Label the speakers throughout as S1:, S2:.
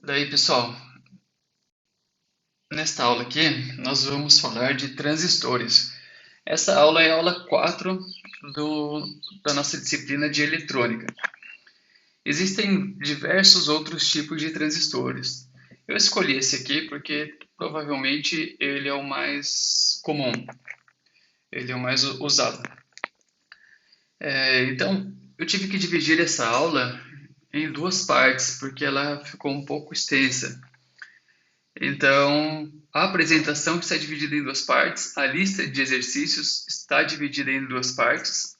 S1: Daí, pessoal, nesta aula aqui nós vamos falar de transistores. Essa aula é a aula 4 da nossa disciplina de eletrônica. Existem diversos outros tipos de transistores. Eu escolhi esse aqui porque provavelmente ele é o mais comum, ele é o mais usado. Então, eu tive que dividir essa aula em duas partes porque ela ficou um pouco extensa. Então, a apresentação está dividida em duas partes, a lista de exercícios está dividida em duas partes,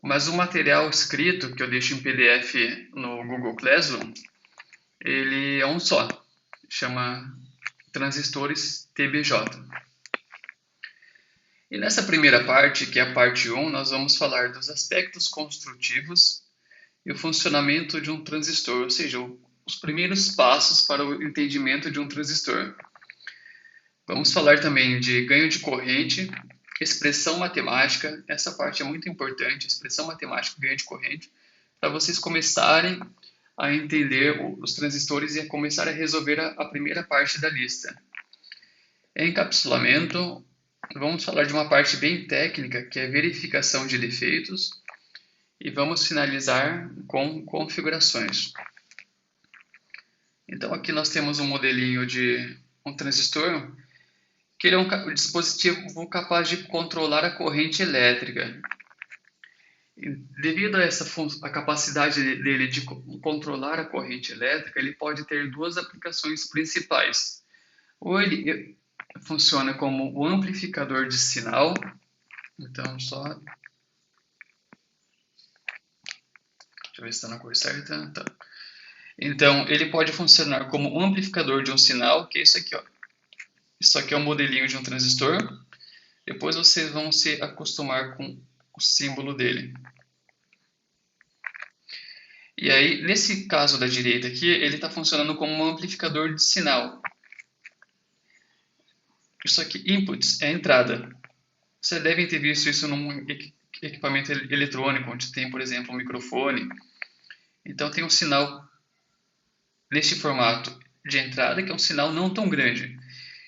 S1: mas o material escrito, que eu deixo em PDF no Google Classroom, ele é um só, chama Transistores TBJ. E nessa primeira parte, que é a parte 1, nós vamos falar dos aspectos construtivos e o funcionamento de um transistor, ou seja, os primeiros passos para o entendimento de um transistor. Vamos falar também de ganho de corrente, expressão matemática. Essa parte é muito importante, expressão matemática e ganho de corrente, para vocês começarem a entender os transistores e a começar a resolver a primeira parte da lista. Encapsulamento, vamos falar de uma parte bem técnica, que é verificação de defeitos, e vamos finalizar com configurações. Então aqui nós temos um modelinho de um transistor, que ele é um dispositivo capaz de controlar a corrente elétrica. Devido a a capacidade dele de controlar a corrente elétrica, ele pode ter duas aplicações principais. Ou ele funciona como o amplificador de sinal, então deixa eu ver se está na cor certa. Tá. Então, ele pode funcionar como um amplificador de um sinal, que é isso aqui, ó. Isso aqui é um modelinho de um transistor. Depois vocês vão se acostumar com o símbolo dele. E aí, nesse caso da direita aqui, ele está funcionando como um amplificador de sinal. Isso aqui, inputs, é a entrada. Vocês devem ter visto isso num equipamento eletrônico, onde tem, por exemplo, um microfone. Então, tem um sinal neste formato de entrada, que é um sinal não tão grande.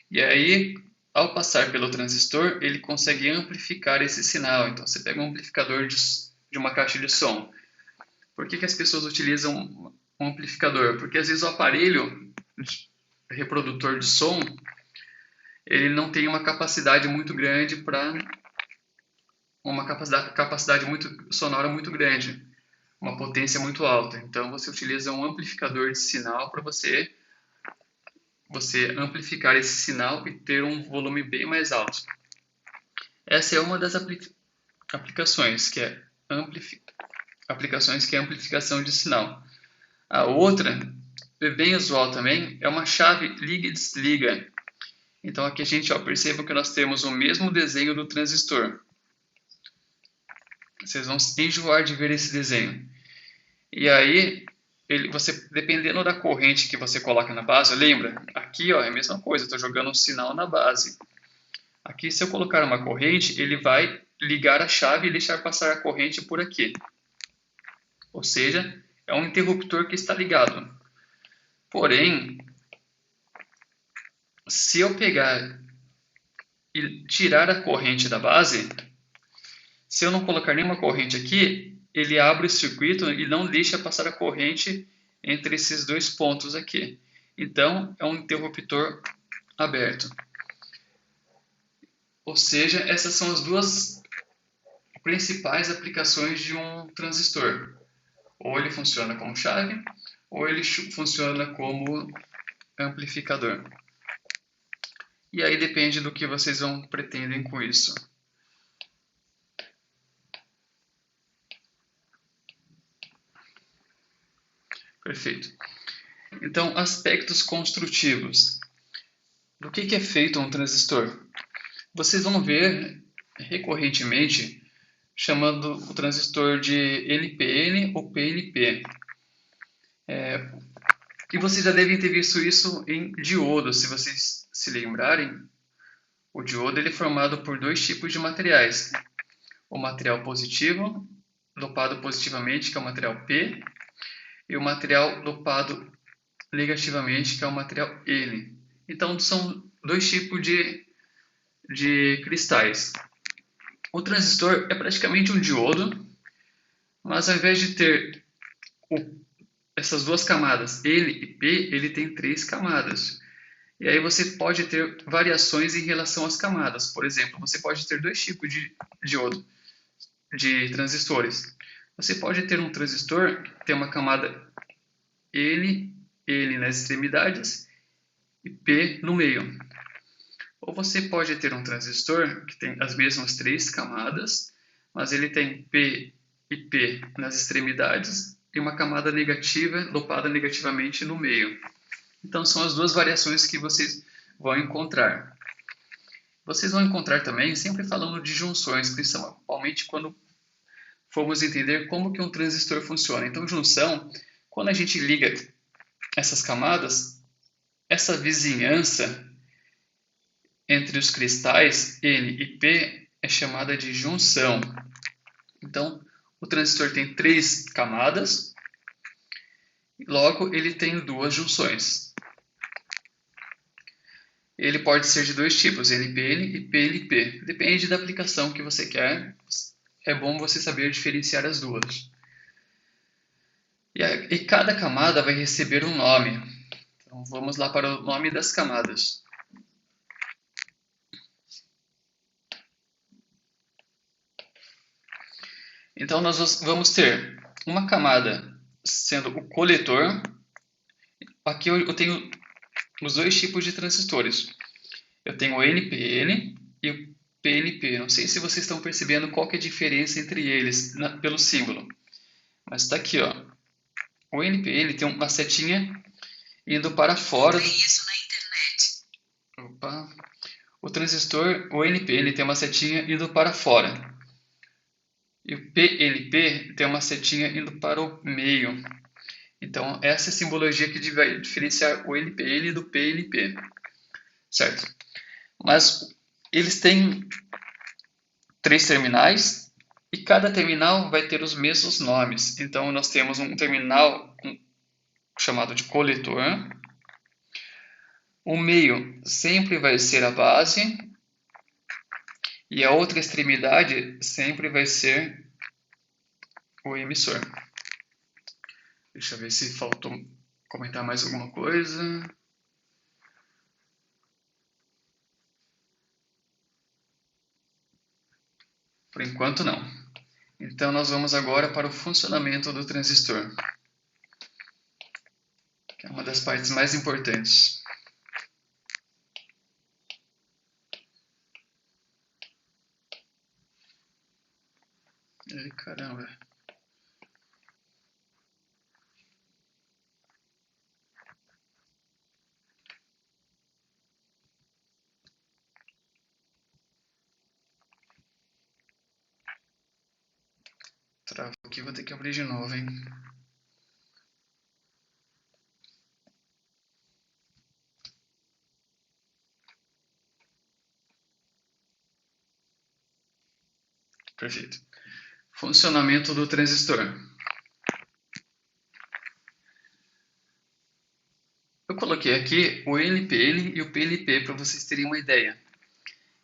S1: E aí, ao passar pelo transistor, ele consegue amplificar esse sinal. Então, você pega um amplificador de uma caixa de som. Por que as pessoas utilizam um amplificador? Porque às vezes o aparelho reprodutor de som, ele não tem uma capacidade muito grande para uma capacidade sonora muito grande, uma potência muito alta. Então você utiliza um amplificador de sinal para você amplificar esse sinal e ter um volume bem mais alto. Essa é uma das aplicações, que é amplificação de sinal. A outra, bem usual também, é uma chave liga e desliga. Então aqui a gente perceba que nós temos o mesmo desenho do transistor. Vocês vão se enjoar de ver esse desenho. E aí, dependendo da corrente que você coloca na base, lembra? Aqui ó, é a mesma coisa, estou jogando um sinal na base. Aqui, se eu colocar uma corrente, ele vai ligar a chave e deixar passar a corrente por aqui. Ou seja, é um interruptor que está ligado. Porém, se eu pegar e tirar a corrente da base, se eu não colocar nenhuma corrente aqui, ele abre o circuito e não deixa passar a corrente entre esses dois pontos aqui. Então, é um interruptor aberto. Ou seja, essas são as duas principais aplicações de um transistor. Ou ele funciona como chave, ou ele funciona como amplificador. E aí depende do que vocês pretendem com isso. Perfeito. Então, aspectos construtivos. Do que é feito um transistor? Vocês vão ver recorrentemente chamando o transistor de NPN ou PNP. E vocês já devem ter visto isso em diodo, se vocês se lembrarem. O diodo ele é formado por dois tipos de materiais. O material positivo, dopado positivamente, que é o material P, e o material dopado negativamente, que é o material N. Então, são dois tipos de cristais. O transistor é praticamente um diodo, mas ao invés de ter essas duas camadas, N e P, ele tem três camadas. E aí você pode ter variações em relação às camadas. Por exemplo, você pode ter dois tipos de diodo, de transistores. Você pode ter um transistor que tem uma camada N nas extremidades e P no meio. Ou você pode ter um transistor que tem as mesmas três camadas, mas ele tem P e P nas extremidades e uma camada negativa, dopada negativamente no meio. Então são as duas variações que vocês vão encontrar. Vocês vão encontrar também, sempre falando de junções, principalmente quando formos entender como que um transistor funciona. Então, junção, quando a gente liga essas camadas, essa vizinhança entre os cristais N e P é chamada de junção. Então, o transistor tem três camadas, logo ele tem duas junções. Ele pode ser de dois tipos, NPN e PNP. Depende da aplicação que você quer. É bom você saber diferenciar as duas. E cada camada vai receber um nome. Então, vamos lá para o nome das camadas. Então, nós vamos ter uma camada sendo o coletor. Aqui eu tenho os dois tipos de transistores. Eu tenho o NPN e o PNP. Não sei se vocês estão percebendo qual que é a diferença entre eles pelo símbolo. Mas está aqui, ó. O NPN tem uma setinha indo para fora.
S2: Isso na internet.
S1: Opa. O transistor, o NPN, tem uma setinha indo para fora. E o PNP tem uma setinha indo para o meio. Então, essa é a simbologia que vai diferenciar o NPN do PNP. Certo? Mas eles têm três terminais e cada terminal vai ter os mesmos nomes. Então, nós temos um terminal chamado de coletor. O meio sempre vai ser a base e a outra extremidade sempre vai ser o emissor. Deixa eu ver se faltou comentar mais alguma coisa. Por enquanto não. Então nós vamos agora para o funcionamento do transistor, que é uma das partes mais importantes. Ai, caramba. Travou aqui, vou ter que abrir de novo, hein? Perfeito. Funcionamento do transistor. Eu coloquei aqui o NPN e o PNP para vocês terem uma ideia.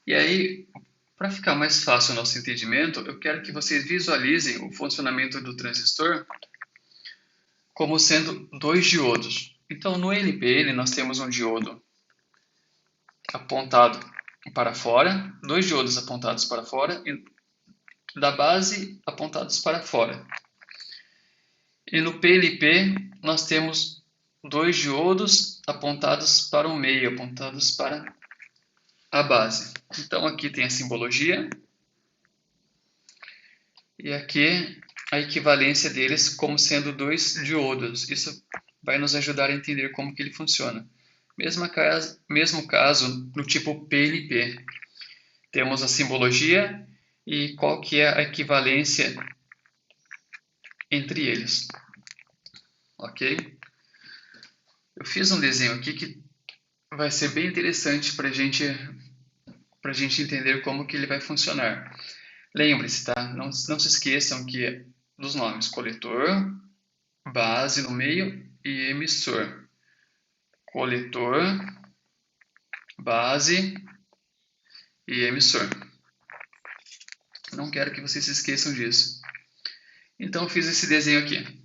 S1: E aí, para ficar mais fácil o nosso entendimento, eu quero que vocês visualizem o funcionamento do transistor como sendo dois diodos. Então, no NPN, nós temos um diodo apontado para fora, dois diodos apontados para fora e da base apontados para fora. E no PNP, nós temos dois diodos apontados para o meio, apontados para a base. Então, aqui tem a simbologia e aqui a equivalência deles como sendo dois diodos. Isso vai nos ajudar a entender como que ele funciona. Mesmo caso no tipo PNP. Temos a simbologia e qual que é a equivalência entre eles. Ok? Eu fiz um desenho aqui que vai ser bem interessante para a gente entender como que ele vai funcionar. Lembre-se, tá? Não se esqueçam que dos nomes coletor, base no meio e emissor. coletor, base e emissor. Não quero que vocês se esqueçam disso. Então eu fiz esse desenho aqui,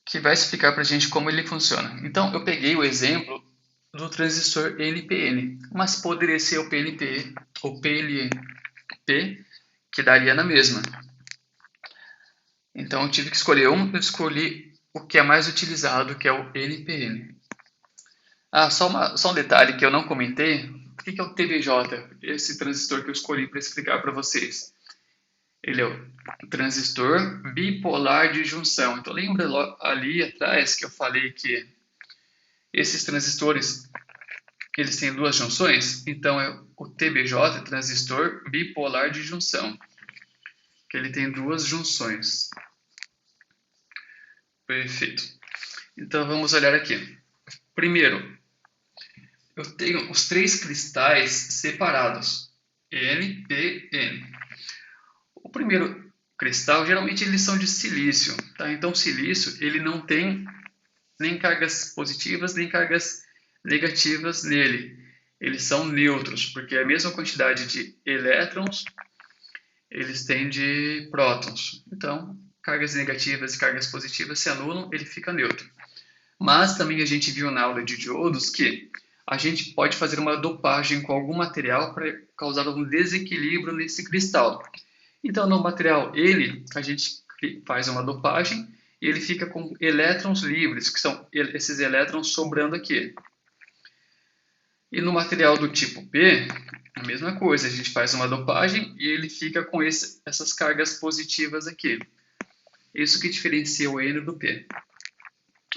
S1: que vai explicar para a gente como ele funciona. Então eu peguei o exemplo do transistor NPN, mas poderia ser o PNP ou PLP, que daria na mesma. Então eu tive que escolher um, eu escolhi o que é mais utilizado, que é o NPN. Só um detalhe que eu não comentei. O que é o TBJ? Esse transistor que eu escolhi para explicar para vocês. Ele é o transistor bipolar de junção. Então lembra ali atrás que eu falei que esses transistores eles têm duas junções? Então é o TBJ, transistor bipolar de junção, que ele tem duas junções. Perfeito. Então vamos olhar aqui. Primeiro, eu tenho os três cristais separados, N, P, N. O primeiro cristal, geralmente eles são de silício, tá? Então o silício ele não tem nem cargas positivas nem cargas negativas nele. Eles são neutros, porque a mesma quantidade de elétrons eles têm de prótons. Então, cargas negativas e cargas positivas se anulam, ele fica neutro. Mas também a gente viu na aula de diodos que a gente pode fazer uma dopagem com algum material para causar algum desequilíbrio nesse cristal. Então, no material a gente faz uma dopagem e ele fica com elétrons livres, que são esses elétrons sobrando aqui. E no material do tipo P, a mesma coisa, a gente faz uma dopagem e ele fica com essas cargas positivas aqui. Isso que diferencia o N do P.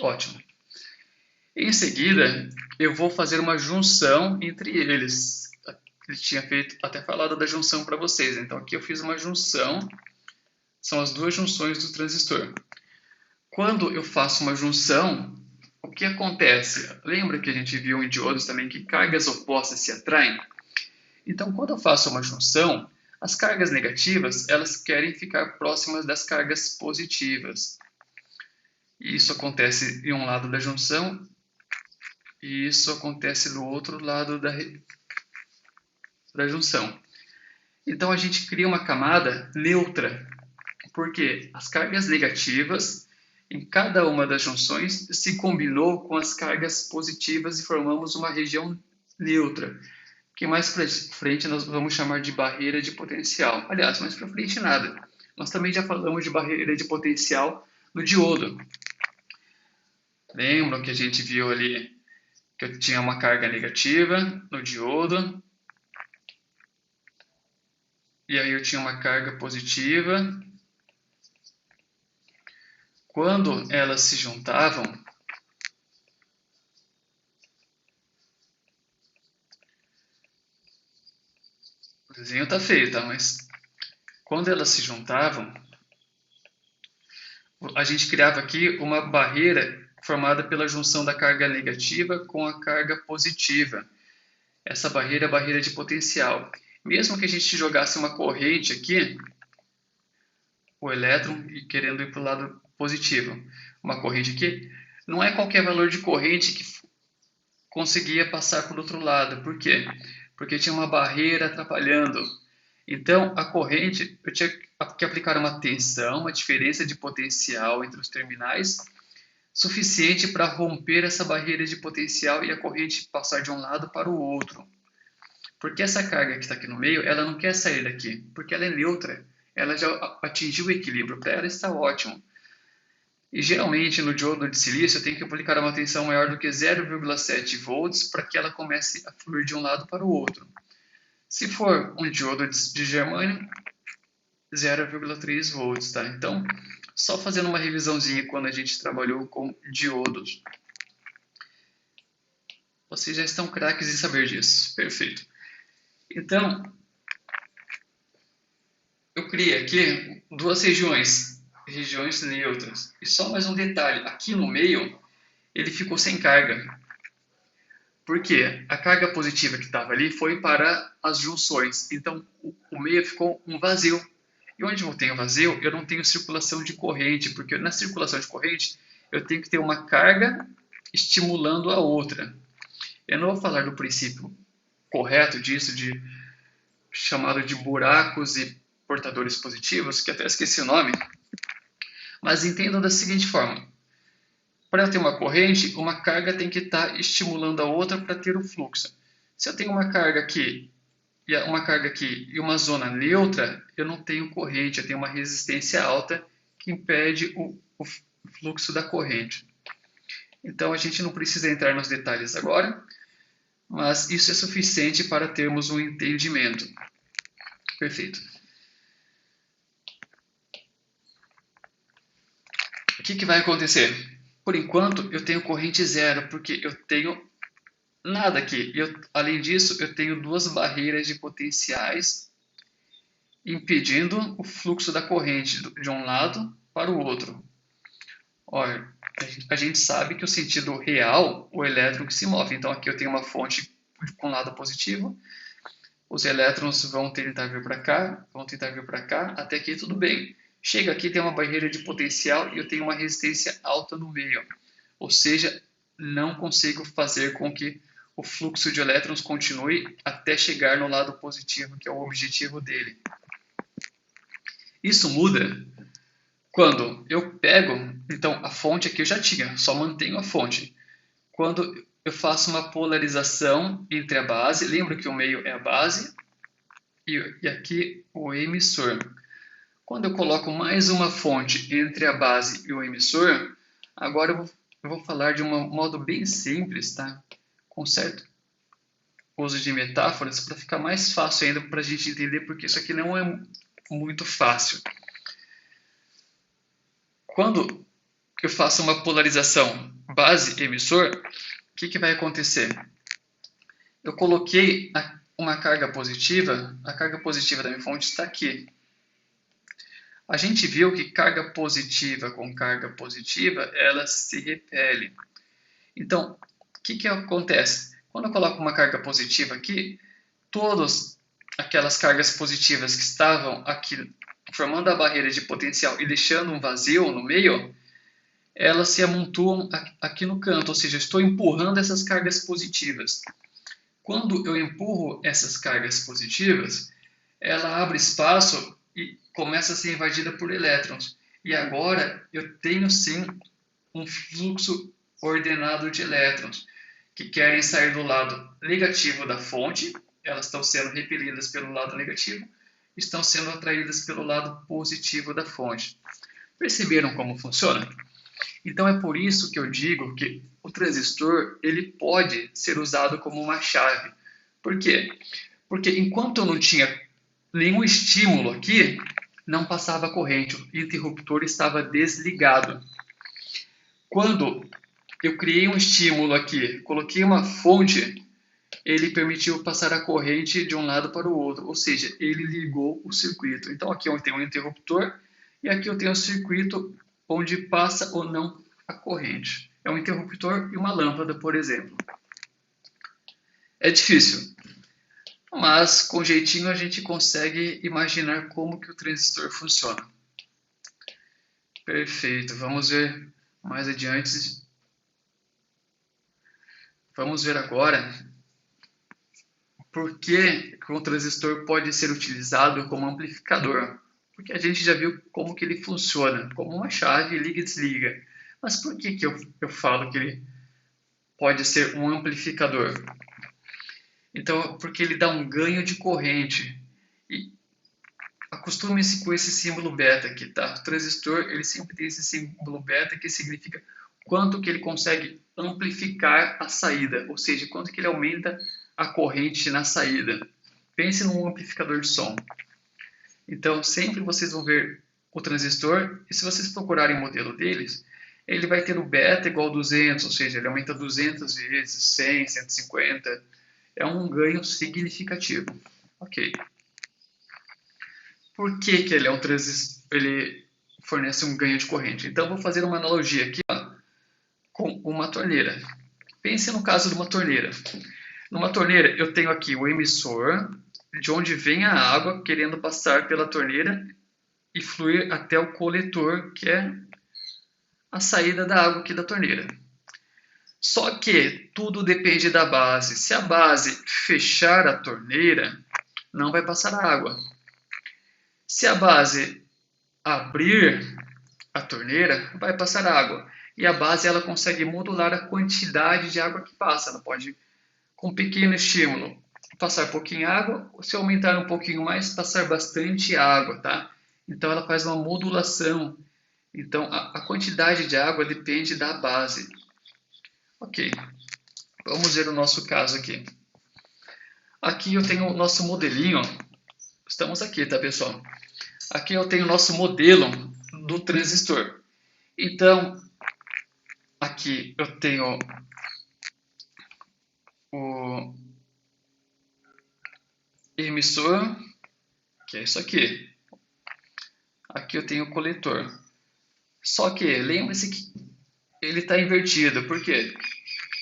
S1: Ótimo. Em seguida, eu vou fazer uma junção entre eles. Ele tinha até falado da junção para vocês. Então aqui eu fiz uma junção. São as duas junções do transistor. Quando eu faço uma junção, o que acontece? Lembra que a gente viu em diodos também que cargas opostas se atraem? Então, quando eu faço uma junção, as cargas negativas elas querem ficar próximas das cargas positivas. E isso acontece em um lado da junção e isso acontece do outro lado da junção. Então, a gente cria uma camada neutra, porque as cargas negativas em cada uma das junções se combinou com as cargas positivas e formamos uma região neutra, que mais para frente nós vamos chamar de barreira de potencial. Aliás, mais para frente nada. Nós também já falamos de barreira de potencial no diodo. Lembram que a gente viu ali que eu tinha uma carga negativa no diodo, e aí eu tinha uma carga positiva. Quando elas se juntavam, o desenho está feio, tá? Mas quando elas se juntavam, a gente criava aqui uma barreira formada pela junção da carga negativa com a carga positiva. Essa barreira é a barreira de potencial. Mesmo que a gente jogasse uma corrente aqui, o elétron querendo ir para o lado positivo, uma corrente aqui, não é qualquer valor de corrente que conseguia passar para o outro lado. Por quê? Porque tinha uma barreira atrapalhando. Então, a corrente, eu tinha que aplicar uma tensão, uma diferença de potencial entre os terminais, suficiente para romper essa barreira de potencial e a corrente passar de um lado para o outro. Porque essa carga que está aqui no meio, ela não quer sair daqui, porque ela é neutra. Ela já atingiu o equilíbrio, para ela está ótimo. E geralmente no diodo de silício eu tenho que aplicar uma tensão maior do que 0,7 volts para que ela comece a fluir de um lado para o outro. Se for um diodo de germânio, 0,3 volts, tá? Então, só fazendo uma revisãozinha quando a gente trabalhou com diodos. Vocês já estão craques em saber disso. Perfeito. Então, eu criei aqui duas regiões neutras. E só mais um detalhe, aqui no meio, ele ficou sem carga. Por quê? A carga positiva que estava ali foi para as junções. Então, o meio ficou um vazio. E onde eu tenho vazio, eu não tenho circulação de corrente, porque na circulação de corrente, eu tenho que ter uma carga estimulando a outra. Eu não vou falar do princípio correto disso, chamado de buracos e portadores positivos, que até esqueci o nome, mas entendam da seguinte forma. Para ter uma corrente, uma carga tem que estar estimulando a outra para ter o fluxo. Se eu tenho uma carga aqui e uma zona neutra, eu não tenho corrente, eu tenho uma resistência alta que impede o fluxo da corrente. Então a gente não precisa entrar nos detalhes agora, mas isso é suficiente para termos um entendimento. Perfeito. O que vai acontecer? Por enquanto, eu tenho corrente zero, porque eu tenho nada aqui. Além disso, eu tenho duas barreiras de potenciais impedindo o fluxo da corrente de um lado para o outro. Olha, a gente sabe que o sentido real, o elétron que se move. Então, aqui eu tenho uma fonte com lado positivo. Os elétrons vão tentar vir para cá, até aqui tudo bem. Chega aqui, tem uma barreira de potencial e eu tenho uma resistência alta no meio. Ou seja, não consigo fazer com que o fluxo de elétrons continue até chegar no lado positivo, que é o objetivo dele. Isso muda quando eu pego, então a fonte aqui eu já tinha, só mantenho a fonte. Quando eu faço uma polarização entre a base, lembra que o meio é a base e aqui o emissor. Quando eu coloco mais uma fonte entre a base e o emissor, agora eu vou falar de um modo bem simples, tá? Com certo uso de metáforas, para ficar mais fácil ainda para a gente entender, porque isso aqui não é muito fácil. Quando eu faço uma polarização base-emissor, o que vai acontecer? Eu coloquei uma carga positiva, a carga positiva da minha fonte está aqui. A gente viu que carga positiva com carga positiva, ela se repele. Então, o que acontece? Quando eu coloco uma carga positiva aqui, todas aquelas cargas positivas que estavam aqui formando a barreira de potencial e deixando um vazio no meio, elas se amontoam aqui no canto, ou seja, eu estou empurrando essas cargas positivas. Quando eu empurro essas cargas positivas, ela abre espaço e começa a ser invadida por elétrons. E agora eu tenho sim um fluxo ordenado de elétrons que querem sair do lado negativo da fonte, elas estão sendo repelidas pelo lado negativo, estão sendo atraídas pelo lado positivo da fonte. Perceberam como funciona? Então é por isso que eu digo que o transistor ele pode ser usado como uma chave. Por quê? Porque enquanto eu não tinha nenhum estímulo aqui, não passava corrente, o interruptor estava desligado. Quando eu criei um estímulo aqui, coloquei uma fonte, ele permitiu passar a corrente de um lado para o outro, ou seja, ele ligou o circuito. Então aqui eu tenho um interruptor e aqui eu tenho um circuito onde passa ou não a corrente. É um interruptor e uma lâmpada, por exemplo. É difícil, mas com jeitinho a gente consegue imaginar como que o transistor funciona. Perfeito, vamos ver mais adiante. Vamos ver agora por que o transistor pode ser utilizado como amplificador. Porque a gente já viu como que ele funciona, como uma chave liga e desliga. Mas por que eu falo que ele pode ser um amplificador? Então, porque ele dá um ganho de corrente. E acostume-se com esse símbolo beta aqui, tá? O transistor, ele sempre tem esse símbolo beta que significa quanto que ele consegue amplificar a saída, ou seja, quanto que ele aumenta a corrente na saída. Pense num amplificador de som. Então, sempre vocês vão ver o transistor, e se vocês procurarem o modelo deles, ele vai ter o beta igual a 200, ou seja, ele aumenta 200 vezes, 100, 150. É um ganho significativo. Ok. Por que ele é um transistor? Ele fornece um ganho de corrente. Então, vou fazer uma analogia aqui com uma torneira. Pense no caso de uma torneira. Numa torneira, eu tenho aqui o emissor, de onde vem a água querendo passar pela torneira e fluir até o coletor, que é a saída da água aqui da torneira. Só que tudo depende da base. Se a base fechar a torneira, não vai passar água. Se a base abrir a torneira, vai passar água. E a base ela consegue modular a quantidade de água que passa. Ela pode, com um pequeno estímulo, passar pouquinho água. Se aumentar um pouquinho mais, passar bastante água, tá? Então ela faz uma modulação. Então a quantidade de água depende da base. Ok, vamos ver o nosso caso aqui. Aqui eu tenho o nosso modelinho. Estamos aqui, tá, pessoal? Aqui eu tenho o nosso modelo do transistor. Então, aqui eu tenho o emissor, que é isso aqui. Aqui eu tenho o coletor. Só que lembre-se que ele está invertido. Por quê?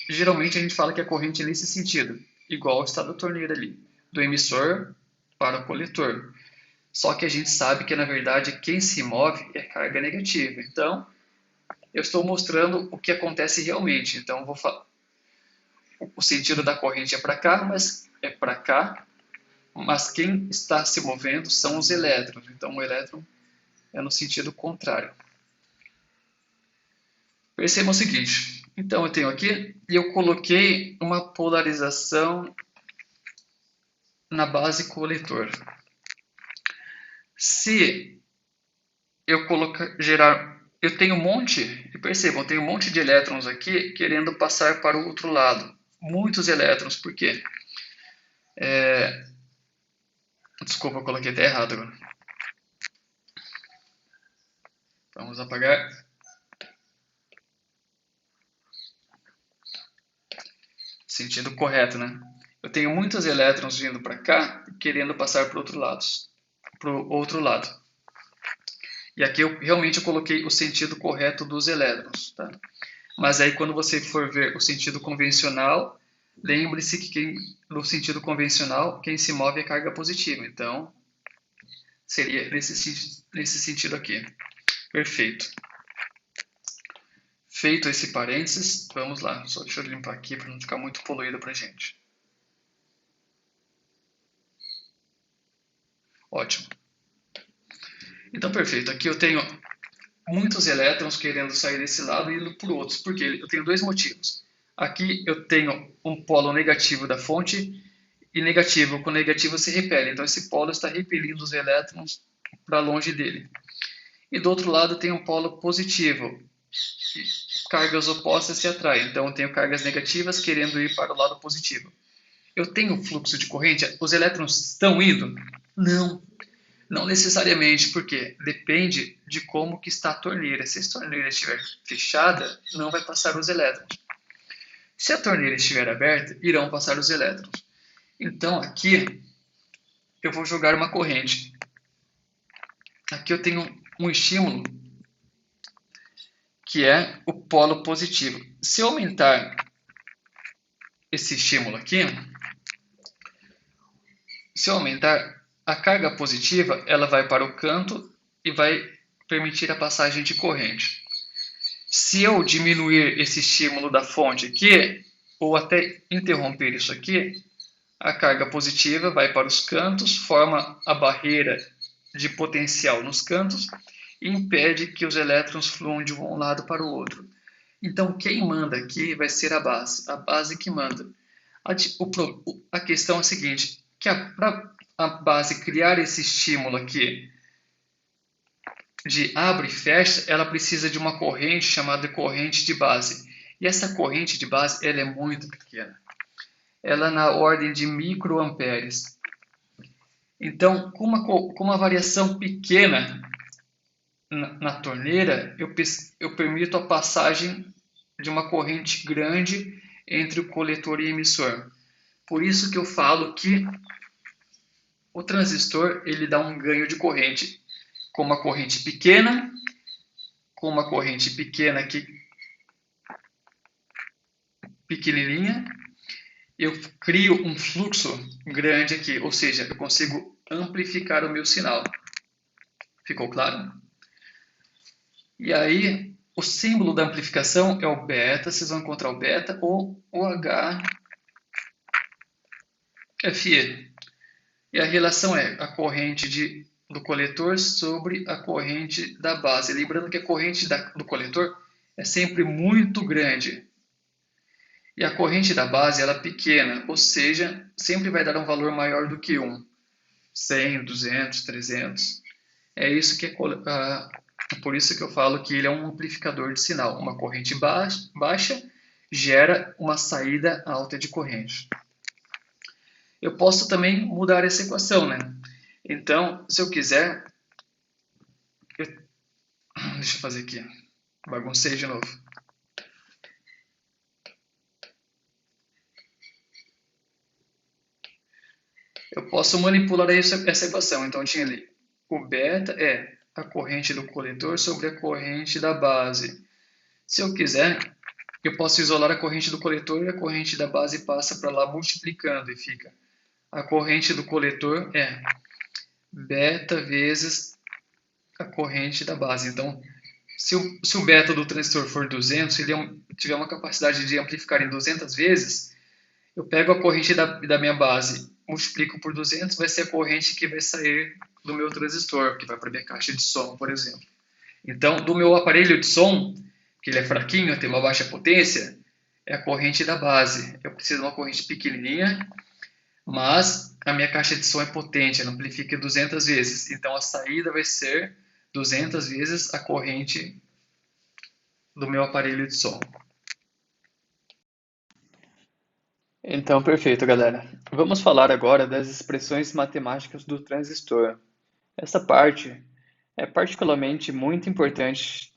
S1: Geralmente a gente fala que a corrente é nesse sentido, igual está da torneira ali, do emissor para o coletor. Só que a gente sabe que na verdade quem se move é carga negativa. Então, eu estou mostrando o que acontece realmente. Então, vou falar. O sentido da corrente é para cá, mas quem está se movendo são os elétrons. Então, o elétron é no sentido contrário. Percebam o seguinte. Então, eu tenho aqui e eu coloquei uma polarização na base coletor. Se eu eu tenho um monte, e percebam, eu tenho um monte de elétrons aqui querendo passar para o outro lado. Muitos elétrons, por quê? Desculpa, eu coloquei até errado agora. Vamos apagar. Sentido correto, né? Eu tenho muitos elétrons vindo para cá querendo passar para o outro lado. E aqui eu realmente coloquei o sentido correto dos elétrons, tá? Mas aí quando você for ver o sentido convencional, lembre-se que no sentido convencional, quem se move é carga positiva. Então, seria nesse sentido aqui. Perfeito. Feito esse parênteses, vamos lá. Só deixa eu limpar aqui para não ficar muito poluído para a gente. Ótimo. Então, perfeito. Aqui eu tenho muitos elétrons querendo sair desse lado e indo por outros. Por quê? Eu tenho dois motivos. Aqui eu tenho um polo negativo da fonte e negativo. Com negativo se repele. Então, esse polo está repelindo os elétrons para longe dele. E do outro lado tem um polo positivo. Cargas opostas se atraem. Então, eu tenho cargas negativas querendo ir para o lado positivo. Eu tenho fluxo de corrente? Os elétrons estão indo? Não. Não necessariamente, porque depende de como que está a torneira. Se a torneira estiver fechada, não vai passar os elétrons. Se a torneira estiver aberta, irão passar os elétrons. Então, aqui, eu vou jogar uma corrente. Aqui eu tenho um estímulo, que é o polo positivo. Se eu aumentar esse estímulo aqui, se eu aumentar a carga positiva, ela vai para o canto e vai permitir a passagem de corrente. Se eu diminuir esse estímulo da fonte aqui, ou até interromper isso aqui, a carga positiva vai para os cantos, forma a barreira de potencial nos cantos e impede que os elétrons fluam de um lado para o outro. Então, quem manda aqui vai ser a base que manda. A questão é a seguinte, que para a base criar esse estímulo aqui de abre e fecha, ela precisa de uma corrente chamada corrente de base. E essa corrente de base ela é muito pequena. Ela é na ordem de microamperes. Então, com uma variação pequena na torneira, eu permito a passagem de uma corrente grande entre o coletor e emissor. Por isso que eu falo que o transistor ele dá um ganho de corrente com uma corrente pequena, aqui pequenininha, eu crio um fluxo grande aqui, ou seja, eu consigo amplificar o meu sinal. Ficou claro? E aí, O símbolo da amplificação é o beta, vocês vão encontrar o beta ou o HFE. E a relação é a corrente do coletor sobre a corrente da base. Lembrando que a corrente do coletor é sempre muito grande. E a corrente da base ela é pequena, ou seja, sempre vai dar um valor maior do que 1. 100, 200, 300. É isso que por isso que eu falo que ele é um amplificador de sinal. Uma corrente baixa gera uma saída alta de corrente. Eu posso também mudar essa equação, né? Então, se eu quiser, deixa eu fazer aqui, baguncei de novo. Eu posso manipular essa equação. Então, eu tinha ali, o beta é a corrente do coletor sobre a corrente da base. Se eu quiser, eu posso isolar a corrente do coletor e a corrente da base passa para lá multiplicando e fica. A corrente do coletor é beta vezes a corrente da base. Então, se o beta do transistor for 200, se ele tiver uma capacidade de amplificar em 200 vezes, eu pego a corrente da minha base, multiplico por 200, vai ser a corrente que vai sair do meu transistor, que vai para a minha caixa de som, por exemplo. Então, do meu aparelho de som, que ele é fraquinho, tem uma baixa potência, é a corrente da base. Eu preciso de uma corrente pequenininha, mas a minha caixa de som é potente, ela amplifica 200 vezes. Então, a saída vai ser 200 vezes a corrente do meu aparelho de som. Então, perfeito, galera. Vamos falar agora das expressões matemáticas do transistor. Essa parte é particularmente muito importante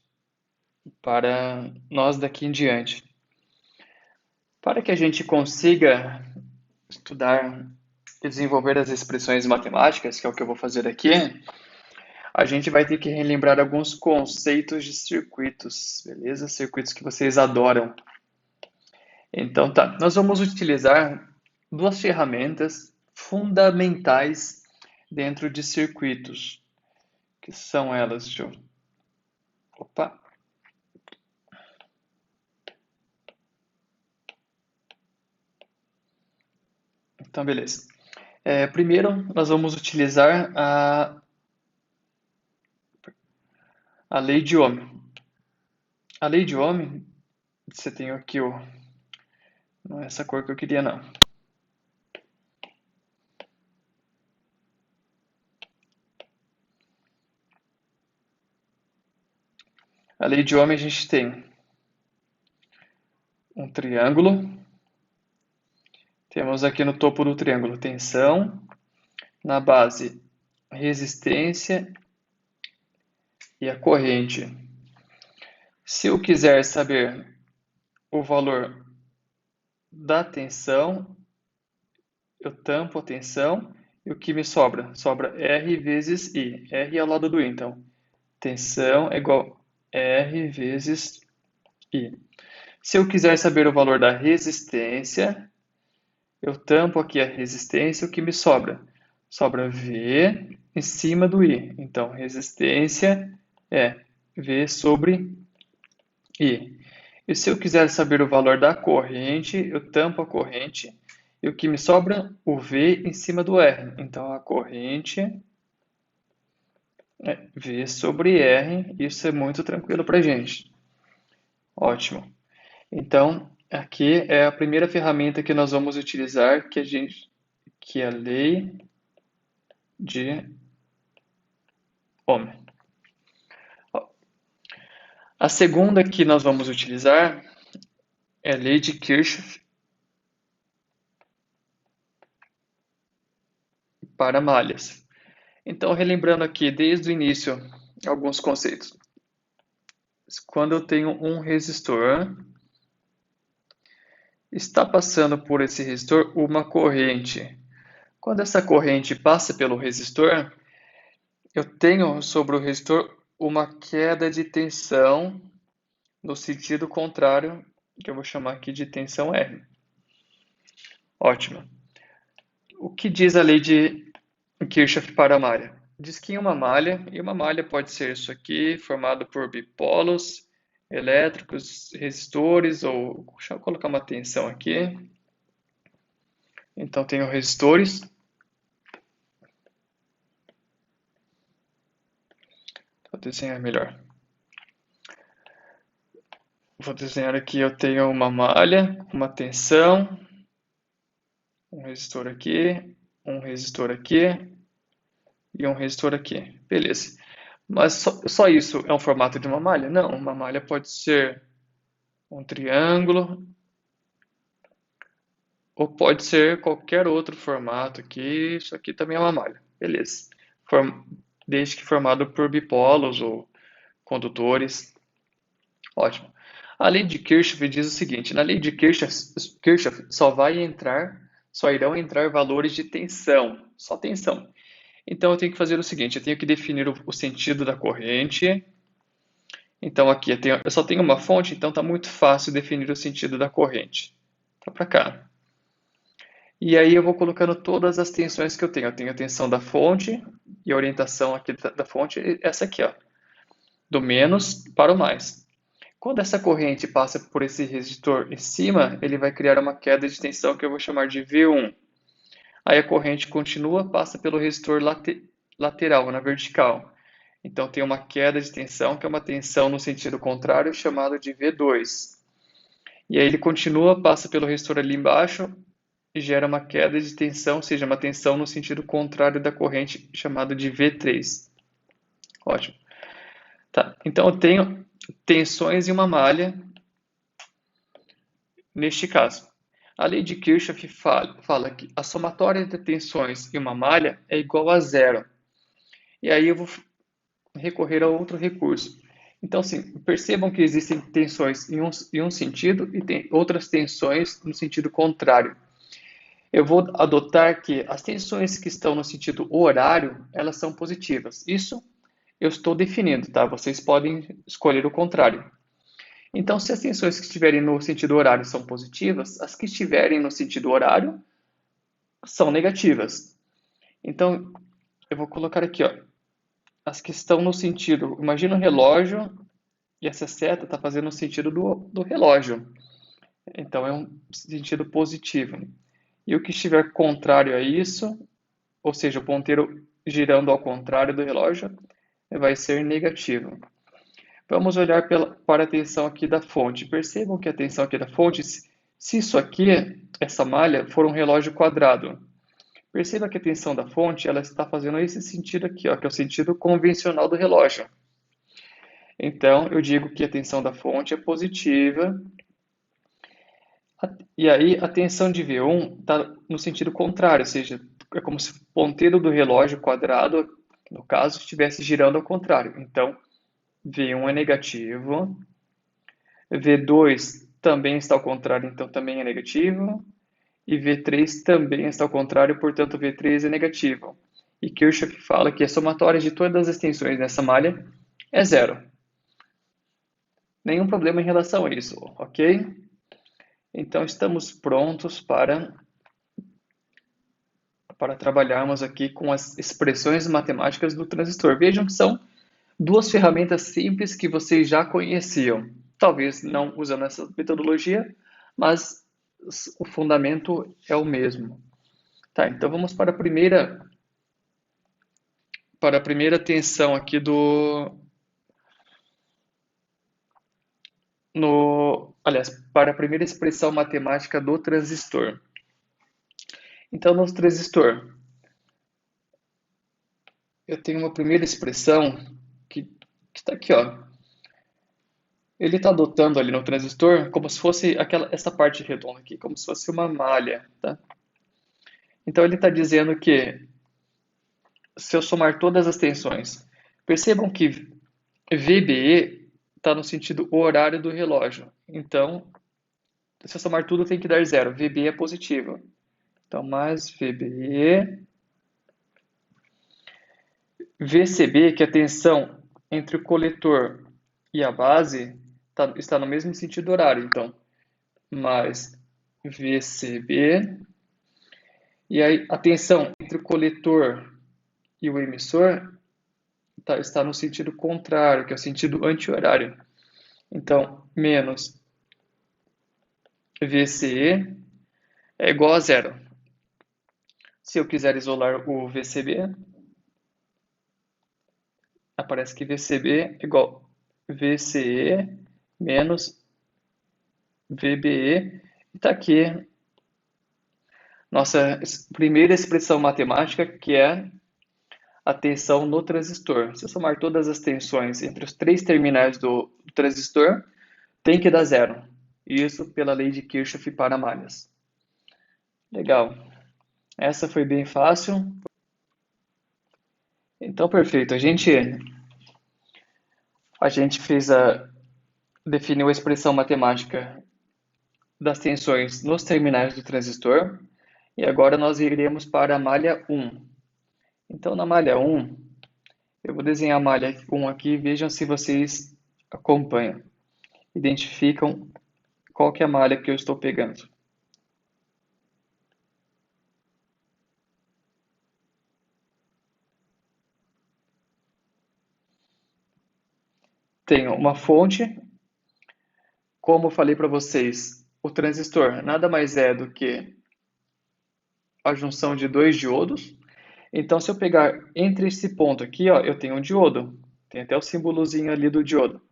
S1: para nós daqui em diante. Para que a gente consiga estudar e desenvolver as expressões matemáticas, que é o que eu vou fazer aqui, a gente vai ter que relembrar alguns conceitos de circuitos, beleza? Circuitos que vocês adoram. Então, tá. Nós vamos utilizar duas ferramentas fundamentais dentro de circuitos, que são elas, deixa eu... Opa! Então, beleza. Primeiro, nós vamos utilizar a lei de Ohm. A lei de Ohm, você tem aqui não é essa cor que eu queria, não. A lei de Ohm a gente tem um triângulo. Temos aqui no topo do triângulo tensão, na base resistência e a corrente. Se eu quiser saber o valor da tensão, eu tampo a tensão e o que me sobra? Sobra R vezes I. R é ao lado do I, então tensão é igual a R vezes I. Se eu quiser saber o valor da resistência, eu tampo aqui a resistência, o que me sobra? Sobra V em cima do I. Então, resistência é V sobre I. E se eu quiser saber o valor da corrente, eu tampo a corrente e o que me sobra? O V em cima do R. Então, a corrente é V sobre R. Isso é muito tranquilo para a gente. Ótimo. Então, aqui é a primeira ferramenta que nós vamos utilizar, que é a lei de Ohm. A segunda que nós vamos utilizar é a lei de Kirchhoff para malhas. Então, relembrando aqui desde o início alguns conceitos. Quando eu tenho um resistor, está passando por esse resistor uma corrente. Quando essa corrente passa pelo resistor, eu tenho sobre o resistor uma queda de tensão no sentido contrário, que eu vou chamar aqui de tensão R. Ótimo. O que diz a lei de Kirchhoff para a malha? Diz que em uma malha, e uma malha pode ser isso aqui, formado por bipolos, elétricos, resistores, ou deixa eu colocar uma tensão aqui. Então, tenho resistores. Vou desenhar melhor. Vou desenhar aqui, eu tenho uma malha, uma tensão, um resistor aqui e um resistor aqui. Beleza. Mas só isso é um formato de uma malha? Não, uma malha pode ser um triângulo ou pode ser qualquer outro formato aqui. Isso aqui também é uma malha. Beleza. Desde que formado por bipolos ou condutores. Ótimo. A lei de Kirchhoff diz o seguinte: na lei de Kirchhoff só irão entrar valores de tensão, só tensão. Então eu tenho que fazer o seguinte: eu tenho que definir o sentido da corrente. Então aqui eu só tenho uma fonte, então está muito fácil definir o sentido da corrente. Tá para cá. E aí eu vou colocando todas as tensões que eu tenho. Eu tenho a tensão da fonte e a orientação aqui da fonte é essa aqui, ó, do menos para o mais. Quando essa corrente passa por esse resistor em cima, ele vai criar uma queda de tensão que eu vou chamar de V1. Aí a corrente continua, passa pelo resistor lateral, na vertical. Então tem uma queda de tensão, que é uma tensão no sentido contrário, chamado de V2. E aí ele continua, passa pelo resistor ali embaixo e gera uma queda de tensão, ou seja, uma tensão no sentido contrário da corrente, chamado de V3. Ótimo. Tá, então eu tenho tensões em uma malha, neste caso. A lei de Kirchhoff fala que a somatória entre tensões em uma malha é igual a zero. E aí eu vou recorrer a outro recurso. Então, assim, percebam que existem tensões em um sentido e tem outras tensões no sentido contrário. Eu vou adotar que as tensões que estão no sentido horário, elas são positivas. Isso eu estou definindo, tá? Vocês podem escolher o contrário. Então, se as tensões que estiverem no sentido horário são positivas, as que estiverem no sentido horário são negativas. Então, eu vou colocar aqui, ó, as que estão no sentido, imagina um relógio e essa seta está fazendo o sentido do relógio. Então, é um sentido positivo. E o que estiver contrário a isso, ou seja, o ponteiro girando ao contrário do relógio, vai ser negativo. Vamos olhar para a tensão aqui da fonte. Percebam que a tensão aqui da fonte, se isso aqui, essa malha, for um relógio quadrado, perceba que a tensão da fonte ela está fazendo esse sentido aqui, ó, que é o sentido convencional do relógio. Então, eu digo que a tensão da fonte é positiva. E aí, a tensão de V1 está no sentido contrário, ou seja, é como se o ponteiro do relógio quadrado, no caso, estivesse girando ao contrário. Então, V1 é negativo. V2 também está ao contrário, então também é negativo. E V3 também está ao contrário, portanto V3 é negativo. E Kirchhoff fala que a somatória de todas as tensões nessa malha é zero. Nenhum problema em relação a isso, ok? Então estamos prontos para trabalharmos aqui com as expressões matemáticas do transistor. Vejam que são duas ferramentas simples que vocês já conheciam. Talvez não usando essa metodologia, mas o fundamento é o mesmo. Tá, então vamos para a primeira tensão aqui aliás, para a primeira expressão matemática do transistor. Então, no transistor, eu tenho uma primeira expressão que está aqui, ó. Ele está adotando ali no transistor como se fosse essa parte redonda aqui, como se fosse uma malha, tá? Então ele está dizendo que se eu somar todas as tensões, percebam que VBE está no sentido horário do relógio. Então, se eu somar tudo tem que dar zero. VBE é positivo. Então, mais VBE. VCB, que é a tensão entre o coletor e a base, está no mesmo sentido horário. Então, mais VCB. E aí, a tensão entre o coletor e o emissor está no sentido contrário, que é o sentido anti-horário. Então, menos VCE é igual a zero. Se eu quiser isolar o VCB, aparece que VCB é igual a VCE menos VBE. E está aqui nossa primeira expressão matemática, que é a tensão no transistor. Se eu somar todas as tensões entre os três terminais do transistor, tem que dar zero. Isso pela lei de Kirchhoff para malhas. Legal. Essa foi bem fácil. Então, perfeito. A gente definiu a expressão matemática das tensões nos terminais do transistor. E agora nós iremos para a malha 1. Então, na malha 1, eu vou desenhar a malha 1 aqui. Vejam se vocês acompanham. Identificam qual que é a malha que eu estou pegando. Tenho uma fonte. Como eu falei para vocês, o transistor nada mais é do que a junção de dois diodos. Então, se eu pegar entre esse ponto aqui, ó, eu tenho um diodo. Tem até o símbolozinho ali do diodo.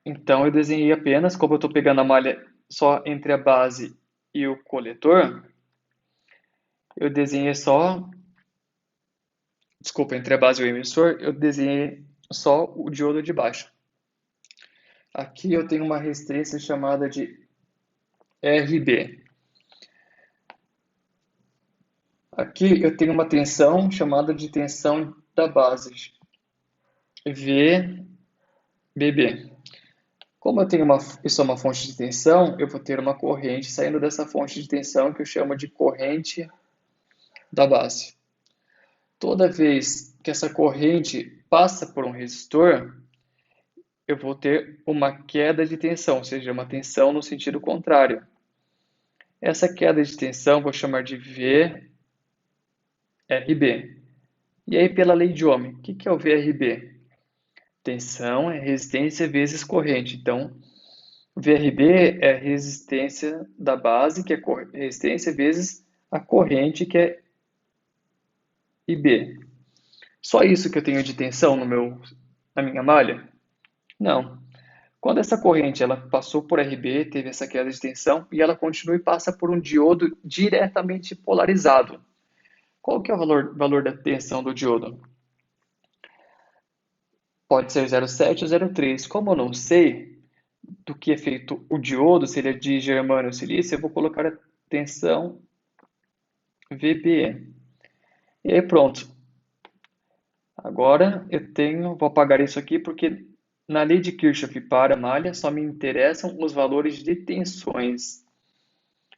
S1: Então, eu desenhei apenas, como eu estou pegando a malha só entre a base e o coletor, eu desenhei só, desculpa, entre a base e o emissor, eu desenhei só o diodo de baixo. Aqui eu tenho uma resistência chamada de RB. Aqui eu tenho uma tensão chamada de tensão da base, VBB. Como isso é uma fonte de tensão, eu vou ter uma corrente saindo dessa fonte de tensão que eu chamo de corrente da base. Toda vez que essa corrente passa por um resistor, eu vou ter uma queda de tensão, ou seja, uma tensão no sentido contrário. Essa queda de tensão eu vou chamar de VRB. E aí, pela lei de Ohm, o que é o VRB? Tensão é resistência vezes corrente. Então, VRB é a resistência da base, que é resistência vezes a corrente, que é IB. Só isso que eu tenho de tensão na minha malha? Não. Quando essa corrente ela passou por RB, teve essa queda de tensão, e ela continua e passa por um diodo diretamente polarizado. Qual que é o valor da tensão do diodo? Pode ser 0,7 ou 0,3. Como eu não sei do que é feito o diodo, se ele é de germânio ou silício, eu vou colocar a tensão VBE. E aí pronto. Agora vou apagar isso aqui porque na lei de Kirchhoff para malha só me interessam os valores de tensões.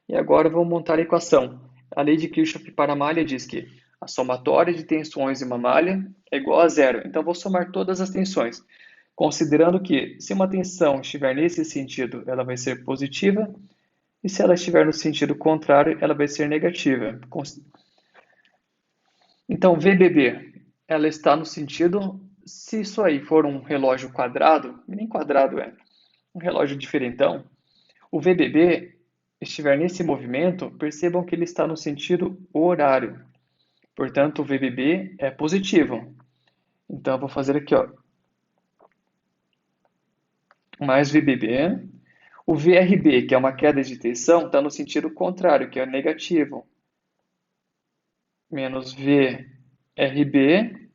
S1: E agora eu vou montar a equação. A lei de Kirchhoff para malha diz que a somatória de tensões em uma malha é igual a zero. Então vou somar todas as tensões, considerando que se uma tensão estiver nesse sentido, ela vai ser positiva, e se ela estiver no sentido contrário, ela vai ser negativa. Então, VBB, ela está no sentido, se isso aí for um relógio quadrado, nem quadrado é, um relógio diferentão, o VBB estiver nesse movimento, percebam que ele está no sentido horário. Portanto, o VBB é positivo. Então, eu vou fazer aqui, ó, mais VBB. O VRB, que é uma queda de tensão, está no sentido contrário, que é negativo. Menos VRB.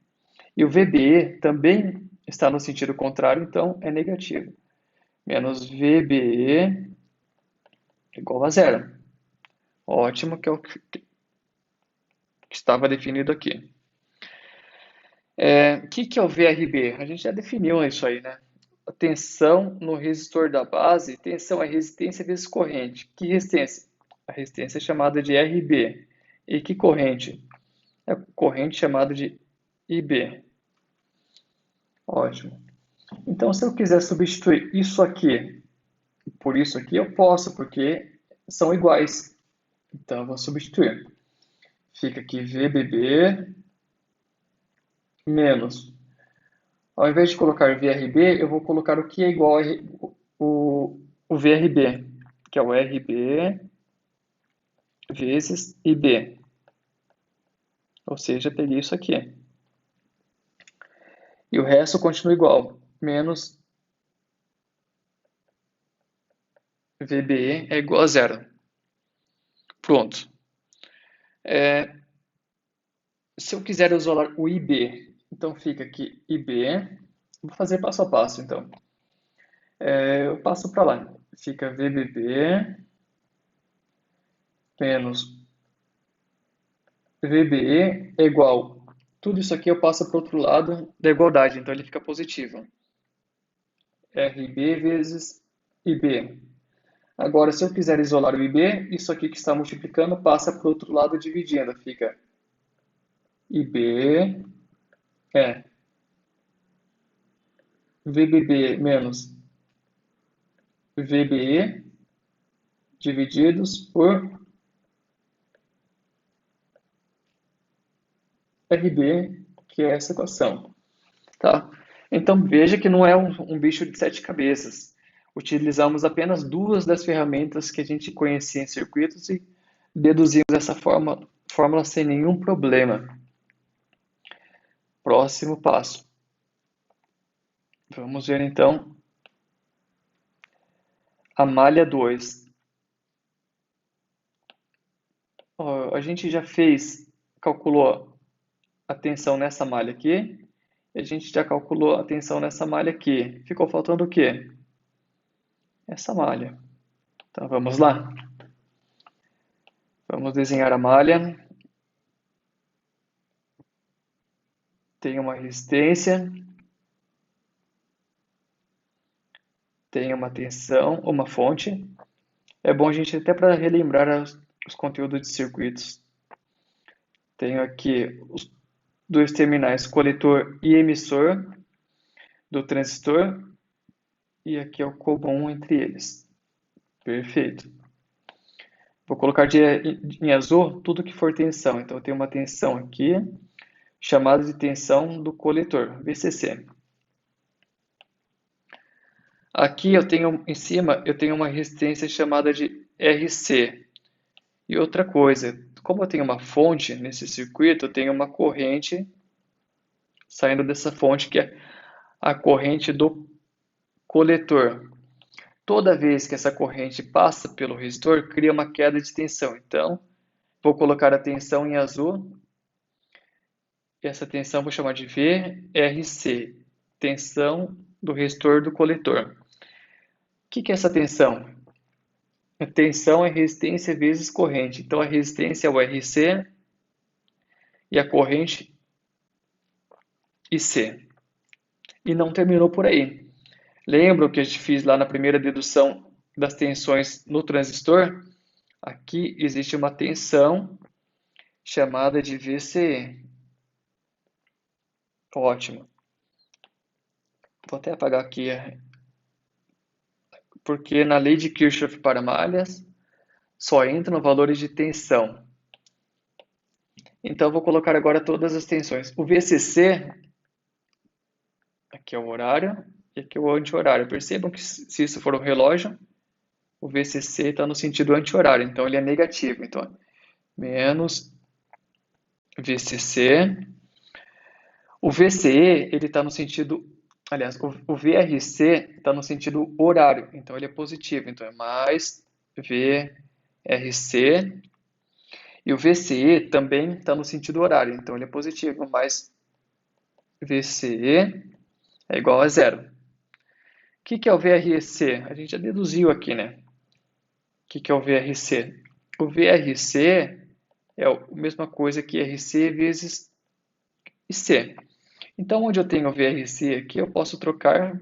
S1: E o VBE também está no sentido contrário, então é negativo. Menos VBE igual a zero. Ótimo, que é o que estava definido aqui. O que é o VRB? A gente já definiu isso aí, né? A tensão no resistor da base, tensão é resistência vezes corrente. Que resistência? A resistência é chamada de RB. E que corrente? É a corrente chamada de IB. Ótimo. Então, se eu quiser substituir isso aqui por isso aqui, eu posso, porque são iguais. Então, eu vou substituir. Fica aqui VBB menos. Ao invés de colocar VRB, eu vou colocar o que é igual a o VRB, que é o RB vezes IB. Ou seja, peguei isso aqui. E o resto continua igual, menos VBE é igual a zero. Pronto. Se eu quiser isolar o IB, então fica aqui IB. Vou fazer passo a passo, então. Eu passo para lá. Fica VBB menos VBE é igual. Tudo isso aqui eu passo para o outro lado da igualdade, então ele fica positivo. RB vezes IB. Agora, se eu quiser isolar o IB, isso aqui que está multiplicando passa para o outro lado dividindo. Fica IB é VBB menos VBE divididos por RB, que é essa equação. Tá? Então veja que não é um bicho de sete cabeças. Utilizamos apenas duas das ferramentas que a gente conhecia em circuitos e deduzimos essa fórmula sem nenhum problema. Próximo passo. Vamos ver então a malha 2. A gente já calculou a tensão nessa malha aqui, e a gente já calculou a tensão nessa malha aqui. Ficou faltando o quê? Essa malha. Então vamos lá. Vamos desenhar a malha. Tem uma resistência, tem uma tensão, uma fonte. É bom a gente até para relembrar os conteúdos de circuitos. Tenho aqui os dois terminais, coletor e emissor do transistor, e aqui é o comum entre eles. Perfeito. Vou colocar em azul tudo que for tensão. Então eu tenho uma tensão aqui, chamada de tensão do coletor, VCC. Aqui eu tenho em cima, eu tenho uma resistência chamada de RC. E outra coisa, como eu tenho uma fonte nesse circuito, eu tenho uma corrente saindo dessa fonte, que é a corrente do coletor. Toda vez que essa corrente passa pelo resistor, cria uma queda de tensão. Então, vou colocar a tensão em azul. E essa tensão vou chamar de VRC, tensão do resistor do coletor. O que é essa tensão? A tensão é resistência vezes corrente. Então, a resistência é o RC e a corrente IC. E não terminou por aí. Lembra o que a gente fez lá na primeira dedução das tensões no transistor? Aqui existe uma tensão chamada de VCE. Ótimo. Vou até apagar aqui, porque na lei de Kirchhoff para malhas só entram valores de tensão. Então eu vou colocar agora todas as tensões. O VCC, aqui é o horário e aqui é o anti-horário. Percebam que se isso for um relógio, o VCC está no sentido anti-horário, então ele é negativo. Então, menos VCC. O VCE, ele está no sentido, aliás, o VRC está no sentido horário, então ele é positivo. Então é mais VRC. E o VCE também está no sentido horário, então ele é positivo, mais VCE é igual a zero. O que é o VRC? A gente já deduziu aqui, né? O que é o VRC? O VRC é a mesma coisa que RC vezes IC. Então, onde eu tenho o VRC aqui, eu posso trocar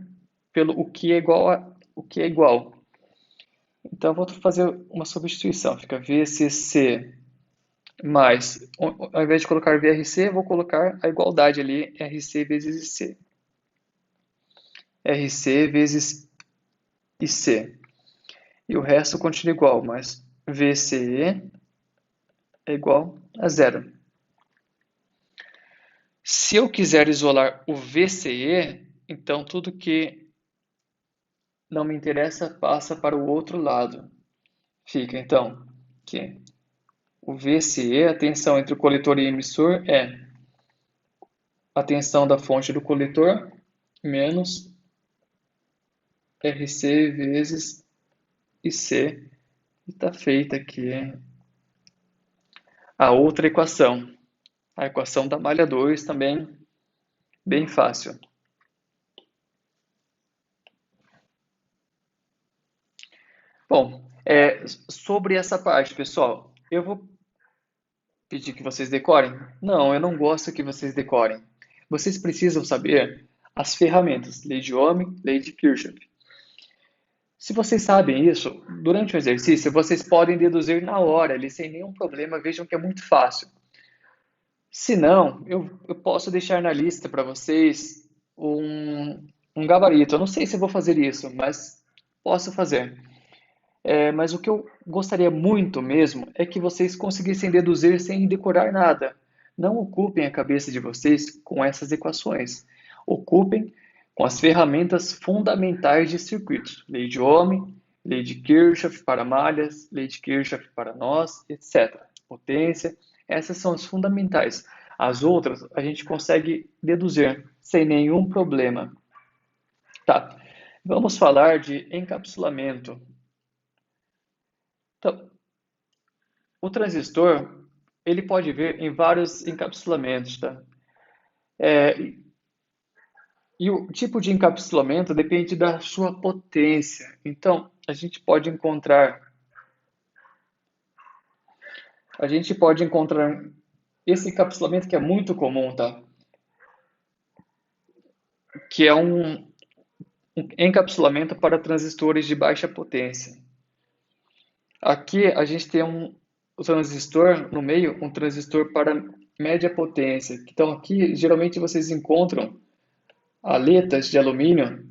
S1: pelo o que é igual a o que é igual. Então, eu vou fazer uma substituição. Fica VCC mais, ao invés de colocar VRC, eu vou colocar a igualdade ali, RC vezes IC. RC vezes IC. E o resto continua igual, mas VCE é igual a zero. Se eu quiser isolar o VCE, Então, tudo que não me interessa passa para o outro lado. Fica, então, que o VCE, a tensão entre o coletor e o emissor, é a tensão da fonte do coletor menos RC vezes IC. E está feita aqui a outra equação. A equação da malha 2 também, bem fácil. Bom, sobre essa parte, pessoal, eu vou pedir que vocês decorem? Não, eu não gosto que vocês decorem. Vocês precisam saber as ferramentas, lei de Ohm, lei de Kirchhoff. Se vocês sabem isso, durante o exercício, vocês podem deduzir na hora, ali, sem nenhum problema, vejam que é muito fácil. Se não, eu posso deixar na lista para vocês um gabarito. Eu não sei se eu vou fazer isso, mas posso fazer. Mas o que eu gostaria muito mesmo é que vocês conseguissem deduzir sem decorar nada. Não ocupem a cabeça de vocês com essas equações. Ocupem com as ferramentas fundamentais de circuitos. Lei de Ohm, lei de Kirchhoff para malhas, lei de Kirchhoff para nós, etc. Potência, essas são as fundamentais. As outras a gente consegue deduzir sem nenhum problema. Tá. Vamos falar de encapsulamento. Então, o transistor, ele pode vir em vários encapsulamentos, tá? E o tipo de encapsulamento depende da sua potência. Então, a gente pode encontrar esse encapsulamento que é muito comum, tá? Que é um encapsulamento para transistores de baixa potência. Aqui a gente tem o transistor no meio, um transistor para média potência. Então aqui geralmente vocês encontram aletas de alumínio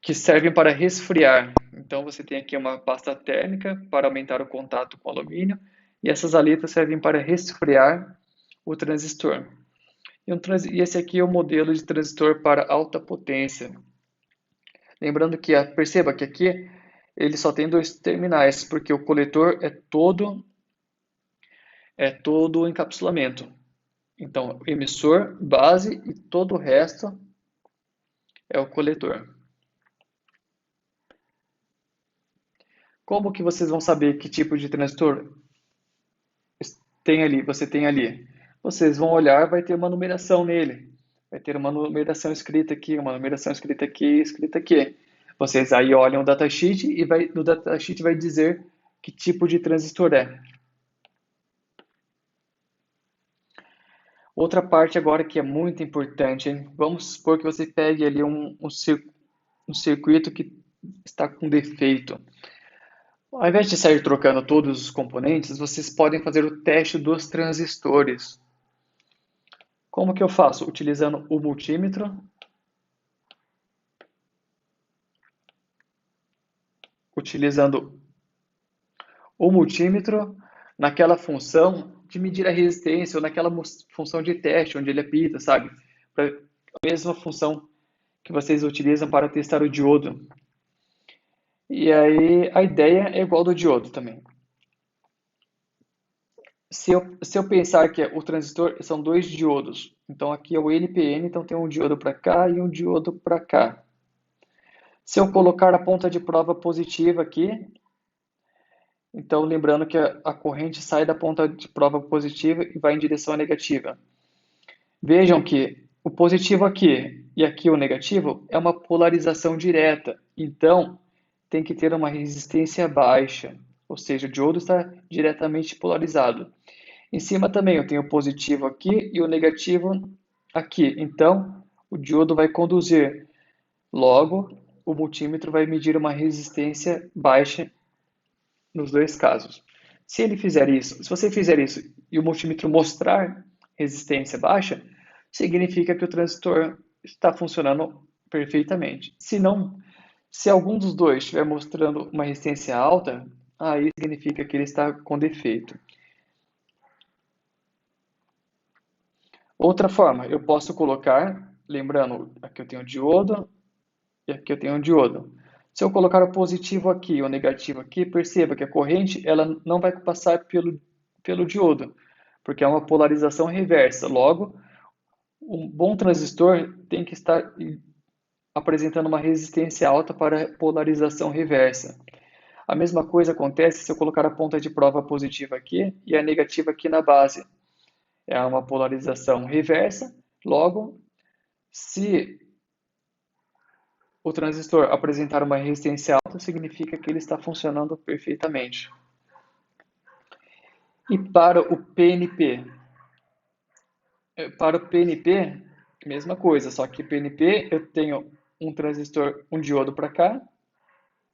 S1: que servem para resfriar. Então você tem aqui uma pasta térmica para aumentar o contato com o alumínio e essas aletas servem para resfriar o transistor. E esse aqui é o modelo de transistor para alta potência. Lembrando que, perceba que aqui ele só tem dois terminais, porque o coletor é todo encapsulamento. Então, emissor, base e todo o resto é o coletor. Como que vocês vão saber que tipo de transistor você tem ali? Vocês vão olhar, vai ter uma numeração nele. Vai ter uma numeração escrita aqui, uma numeração escrita aqui, escrita aqui. Vocês aí olham o datasheet e no datasheet vai dizer que tipo de transistor é. Outra parte agora que é muito importante, hein? Vamos supor que você pegue ali um circuito que está com defeito. Ao invés de sair trocando todos os componentes, vocês podem fazer o teste dos transistores. Como que eu faço? Utilizando o multímetro. Utilizando o multímetro naquela função de medir a resistência ou naquela função de teste, onde ele apita, sabe? A mesma função que vocês utilizam para testar o diodo. E aí a ideia é igual do diodo também. Se eu pensar que o transistor são dois diodos, então aqui é o NPN, então tem um diodo para cá e um diodo para cá. Se eu colocar a ponta de prova positiva aqui, então lembrando que a corrente sai da ponta de prova positiva e vai em direção à negativa. Vejam que o positivo aqui e aqui o negativo é uma polarização direta, então tem que ter uma resistência baixa, ou seja, o diodo está diretamente polarizado. Em cima também eu tenho o positivo aqui e o negativo aqui, então o diodo vai conduzir. Logo, o multímetro vai medir uma resistência baixa nos dois casos. Se você fizer isso e o multímetro mostrar resistência baixa, significa que o transistor está funcionando perfeitamente. Se algum dos dois estiver mostrando uma resistência alta, aí significa que ele está com defeito. Outra forma, eu posso colocar, lembrando, aqui eu tenho o diodo e aqui eu tenho um diodo. Se eu colocar o positivo aqui e o negativo aqui, perceba que a corrente ela não vai passar pelo diodo, porque é uma polarização reversa. Logo, um bom transistor tem que estar apresentando uma resistência alta para polarização reversa. A mesma coisa acontece se eu colocar a ponta de prova positiva aqui e a negativa aqui na base. É uma polarização reversa. Logo, se o transistor apresentar uma resistência alta, significa que ele está funcionando perfeitamente. E para o PNP? Para o PNP, mesma coisa, só que PNP eu tenho um transistor, um diodo para cá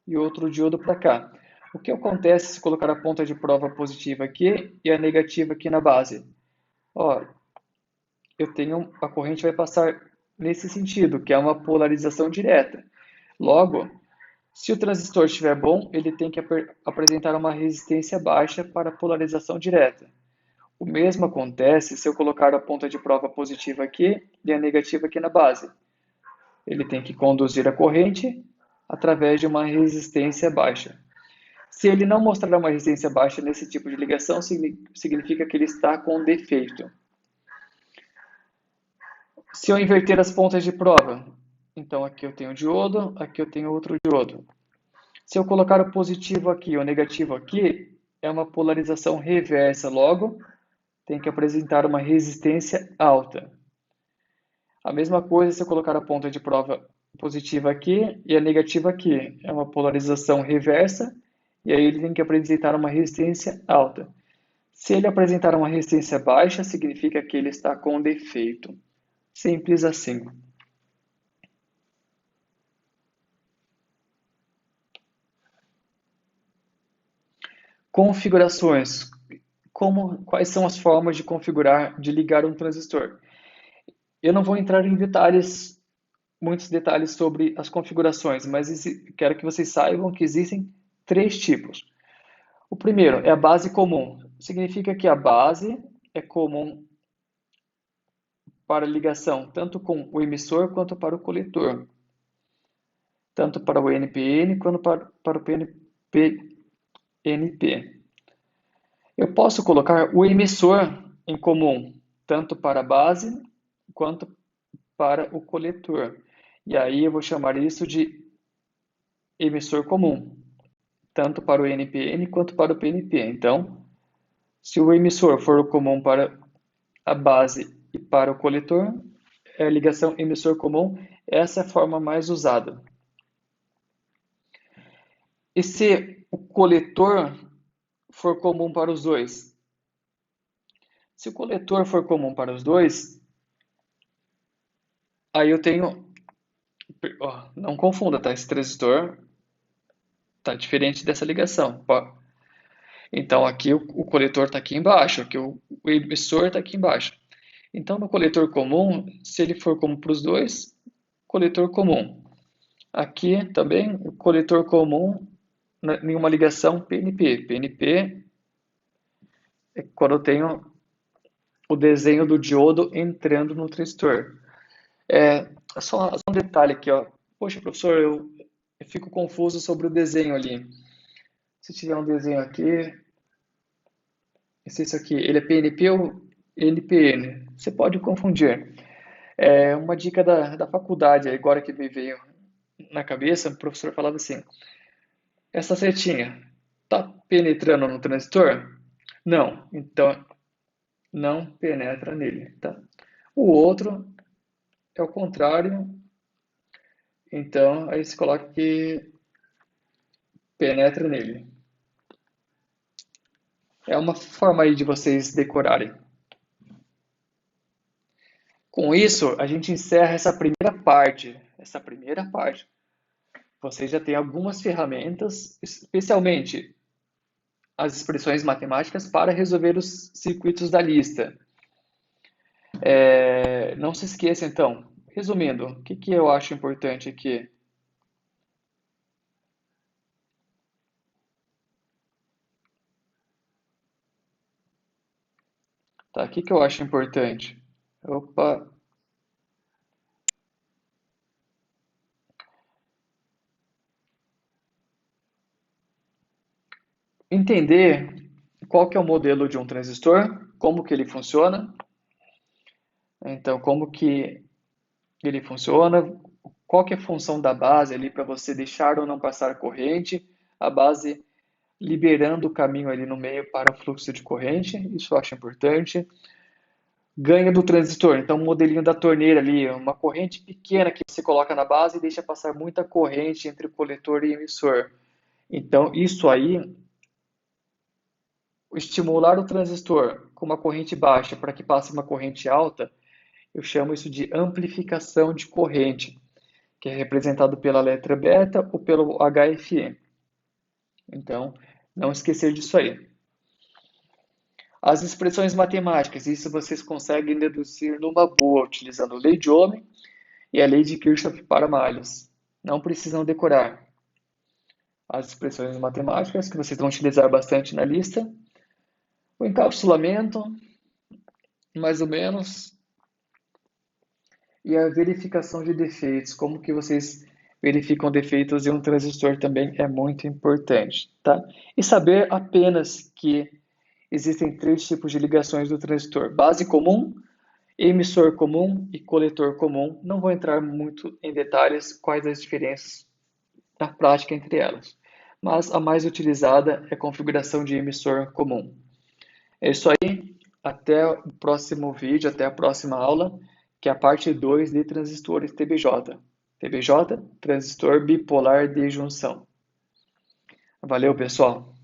S1: e outro diodo para cá. O que acontece se colocar a ponta de prova positiva aqui e a negativa aqui na base? Ó, eu tenho, a corrente vai passar nesse sentido, que é uma polarização direta. Logo, se o transistor estiver bom, ele tem que apresentar uma resistência baixa para a polarização direta. O mesmo acontece se eu colocar a ponta de prova positiva aqui e a negativa aqui na base. Ele tem que conduzir a corrente através de uma resistência baixa. Se ele não mostrar uma resistência baixa nesse tipo de ligação, significa que ele está com defeito. Se eu inverter as pontas de prova, então aqui eu tenho um diodo, aqui eu tenho outro diodo. Se eu colocar o positivo aqui e o negativo aqui, é uma polarização reversa, logo tem que apresentar uma resistência alta. A mesma coisa se eu colocar a ponta de prova positiva aqui e a negativa aqui, é uma polarização reversa, e aí ele tem que apresentar uma resistência alta. Se ele apresentar uma resistência baixa, significa que ele está com defeito. Simples assim. Configurações. Quais são as formas de configurar, de ligar um transistor? Eu não vou entrar em detalhes, muitos detalhes sobre as configurações, mas quero que vocês saibam que existem três tipos. O primeiro é a base comum. Significa que a base é comum para ligação tanto com o emissor quanto para o coletor, tanto para o NPN quanto para o PNP. Eu posso colocar o emissor em comum, tanto para a base quanto para o coletor. E aí eu vou chamar isso de emissor comum, tanto para o NPN quanto para o PNP. Então, se o emissor for comum para a base e para o coletor, é a ligação emissor comum, essa é a forma mais usada. E se o coletor for comum para os dois? Se o coletor for comum para os dois, aí eu tenho. Não confunda, tá? Esse transistor está diferente dessa ligação. Então aqui o coletor está aqui embaixo, aqui o emissor está aqui embaixo. Então no coletor comum, se ele for comum para os dois, coletor comum. Aqui também o coletor comum em uma ligação PNP. PNP é quando eu tenho o desenho do diodo entrando no transistor. Só um detalhe aqui, ó. Poxa, professor, eu fico confuso sobre o desenho ali. Se tiver um desenho aqui, se isso aqui, ele é PNP ou NPN? Você pode confundir. É uma dica da faculdade, agora que me veio na cabeça, o professor falava assim, essa setinha está penetrando no transistor? Não, então não penetra nele, tá? O outro é o contrário, então aí se coloca que penetra nele. É uma forma aí de vocês decorarem. Com isso, a gente encerra essa primeira parte. Essa primeira parte. Vocês já têm algumas ferramentas, especialmente as expressões matemáticas, para resolver os circuitos da lista. Não se esqueça, então, resumindo, o que eu acho importante aqui? Tá, o que eu acho importante? Opa. Entender qual que é o modelo de um transistor, como que ele funciona. Então, como que ele funciona, qual que é a função da base ali para você deixar ou não passar corrente, a base liberando o caminho ali no meio para o fluxo de corrente, isso eu acho importante. Ganho do transistor, então um modelinho da torneira ali, uma corrente pequena que você coloca na base e deixa passar muita corrente entre o coletor e o emissor. Então, isso aí, estimular o transistor com uma corrente baixa para que passe uma corrente alta, eu chamo isso de amplificação de corrente, que é representado pela letra beta ou pelo HFE. Então, não esquecer disso aí. As expressões matemáticas, isso vocês conseguem deduzir numa boa, utilizando a lei de Ohm e a lei de Kirchhoff para malhas. Não precisam decorar. As expressões matemáticas que vocês vão utilizar bastante na lista. O encapsulamento, mais ou menos, e a verificação de defeitos, como que vocês verificam defeitos em um transistor também é muito importante, tá? E saber apenas que existem três tipos de ligações do transistor: base comum, emissor comum e coletor comum. Não vou entrar muito em detalhes quais as diferenças na prática entre elas, mas a mais utilizada é a configuração de emissor comum. É isso aí, até o próximo vídeo, até a próxima aula, que é a parte 2 de transistores TBJ. TBJ, transistor bipolar de junção. Valeu, pessoal!